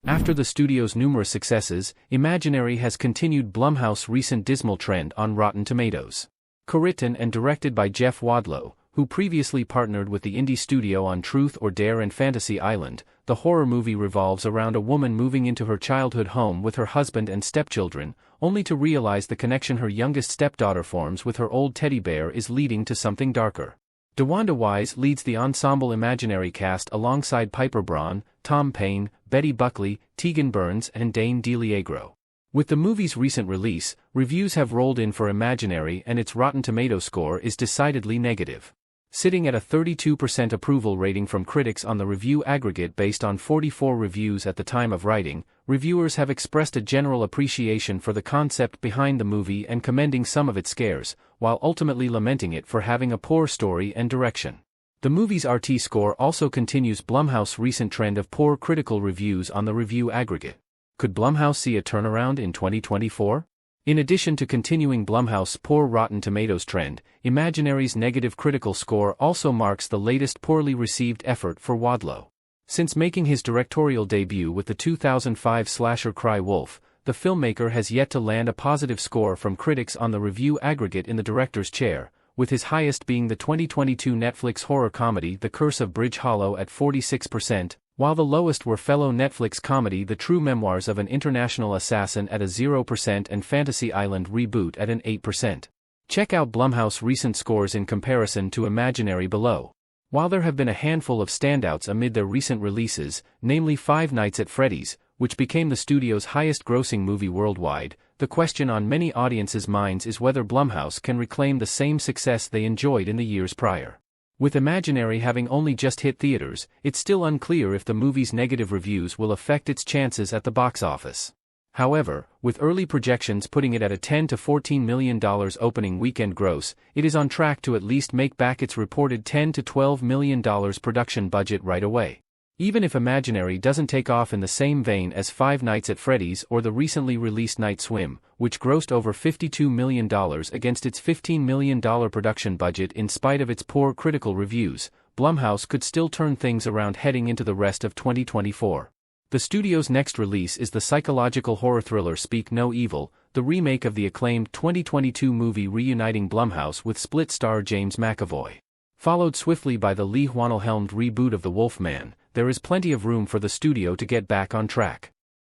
After the studio's numerous successes, Imaginary has continued Blumhouse's recent dismal trend on Rotten Tomatoes. Co-written and directed by Jeff Wadlow, who previously partnered with the indie studio on Truth or Dare and Fantasy Island, the horror movie revolves around a woman moving into her childhood home with her husband and stepchildren, only to realize the connection her youngest stepdaughter forms with her old teddy bear is leading to something darker. DeWanda Wise leads the ensemble Imaginary cast alongside Piper Braun, Tom Payne, Betty Buckley, Tegan Burns and Dane DeLiegro. With the movie's recent release, reviews have rolled in for Imaginary and its Rotten Tomatoes score is decidedly negative. Sitting at a 32% approval rating from critics on the review aggregate based on 44 reviews at the time of writing, reviewers have expressed a general appreciation for the concept behind the movie and commending some of its scares, while ultimately lamenting it for having a poor story and direction. The movie's RT score also continues Blumhouse's recent trend of poor critical reviews on the review aggregate. Could Blumhouse see a turnaround in 2024? In addition to continuing Blumhouse's poor Rotten Tomatoes trend, Imaginary's negative critical score also marks the latest poorly received effort for Wadlow. Since making his directorial debut with the 2005 slasher Cry Wolf, the filmmaker has yet to land a positive score from critics on the review aggregate in the director's chair, with his highest being the 2022 Netflix horror comedy The Curse of Bridge Hollow at 46%, while the lowest were fellow Netflix comedy The True Memoirs of an International Assassin at a 0% and Fantasy Island Reboot at an 8%. Check out Blumhouse's recent scores in comparison to Imaginary below. While there have been a handful of standouts amid their recent releases, namely Five Nights at Freddy's, which became the studio's highest-grossing movie worldwide, the question on many audiences' minds is whether Blumhouse can reclaim the same success they enjoyed in the years prior. With Imaginary having only just hit theaters, it's still unclear if the movie's negative reviews will affect its chances at the box office. However, with early projections putting it at a $10 to $14 million opening weekend gross, it is on track to at least make back its reported $10 to $12 million production budget right away. Even if Imaginary doesn't take off in the same vein as Five Nights at Freddy's or the recently released Night Swim, which grossed over $52 million against its $15 million production budget in spite of its poor critical reviews, Blumhouse could still turn things around heading into the rest of 2024. The studio's next release is the psychological horror thriller Speak No Evil, the remake of the acclaimed 2022 movie reuniting Blumhouse with split star James McAvoy. Followed swiftly by the Lee Hwanel-helmed reboot of The Wolfman, there is plenty of room for the studio to get back on track.